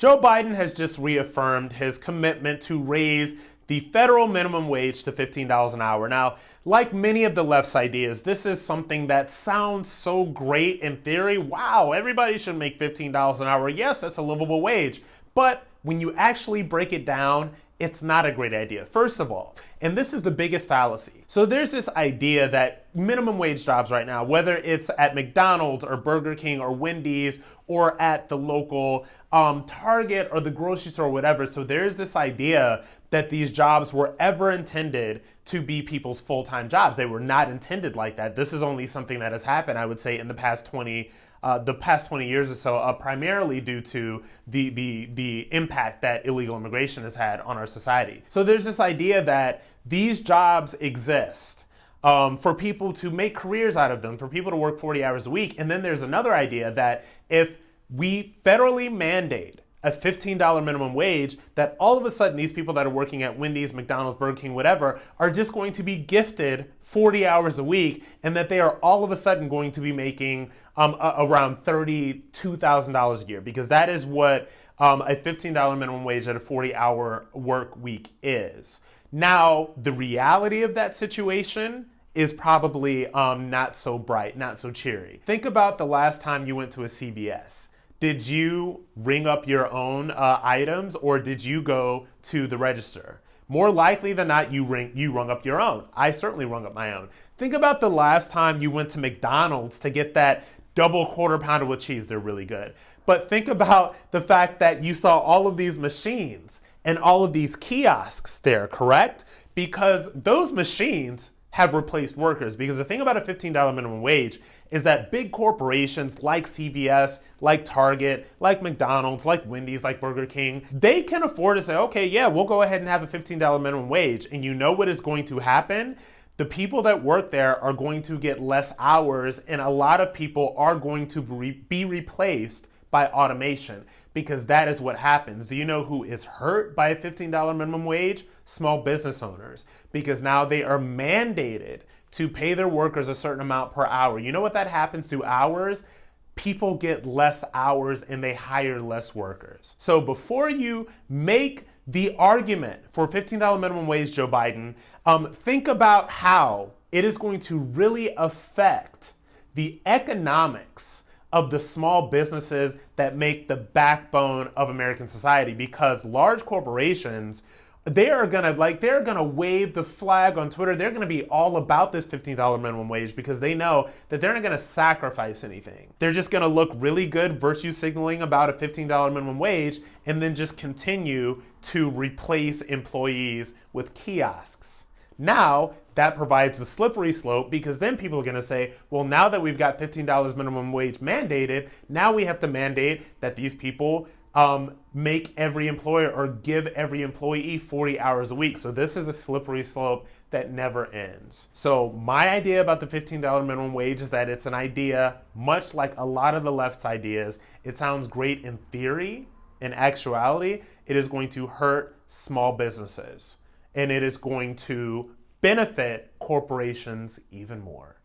Joe Biden has just reaffirmed his commitment to raise the federal minimum wage to $15 an hour. Now, like many of the left's ideas, this is something that sounds so great in theory. Wow, everybody should make $15 an hour. Yes, that's a livable wage. But when you actually break it down, it's not a great idea. First of all, and this is the biggest fallacy. So there's this idea that minimum wage jobs right now, whether it's at McDonald's or Burger King or Wendy's or at the local Target or the grocery store or whatever. So there's this idea that these jobs were ever intended to be people's full-time jobs. They were not intended like that. This is only something that has happened, I would say, in the past 20 years or so, primarily due to the impact that illegal immigration has had on our society. So there's this idea that these jobs exist for people to make careers out of them, for people to work 40 hours a week. And then there's another idea that if we federally mandate a $15 minimum wage, that all of a sudden these people that are working at Wendy's, McDonald's, Burger King, whatever, are just going to be gifted 40 hours a week, and that they are all of a sudden going to be making around $32,000 a year, because that is what a $15 minimum wage at a 40-hour work week is. Now, the reality of that situation is probably not so bright, not so cheery. Think about the last time you went to a CVS. Did you ring up your own items, or did you go to the register? More likely than not, you rung up your own. I certainly rung up my own. Think about the last time you went to McDonald's to get that double quarter pounder with cheese. They're really good. But think about the fact that you saw all of these machines and all of these kiosks there, correct? Because those machines have replaced workers. Because the thing about a $15 minimum wage is that big corporations like CVS, like Target, like McDonald's, like Wendy's, like Burger King, they can afford to say, okay, yeah, we'll go ahead and have a $15 minimum wage. And you know what is going to happen? The people that work there are going to get less hours, and a lot of people are going to be replaced by automation, because that is what happens. Do you know who is hurt by a $15 minimum wage? Small business owners, because now they are mandated to pay their workers a certain amount per hour. You know what that happens to hours? People get less hours and they hire less workers. So before you make the argument for $15 minimum wage, Joe Biden, think about how it is going to really affect the economics of the small businesses that make the backbone of American society, because large corporations, they're gonna wave the flag on Twitter. They're gonna be all about this $15 minimum wage, because they know that they're not gonna sacrifice anything. They're just gonna look really good virtue signaling about a $15 minimum wage, and then just continue to replace employees with kiosks. Now, that provides a slippery slope, because then people are going to say, well, now that we've got $15 minimum wage mandated, now we have to mandate that these people make every employer or give every employee 40 hours a week. So this is a slippery slope that never ends. So my idea about the $15 minimum wage is that it's an idea much like a lot of the left's ideas. It sounds great in theory. In actuality, it is going to hurt small businesses, and it is going to benefit corporations even more.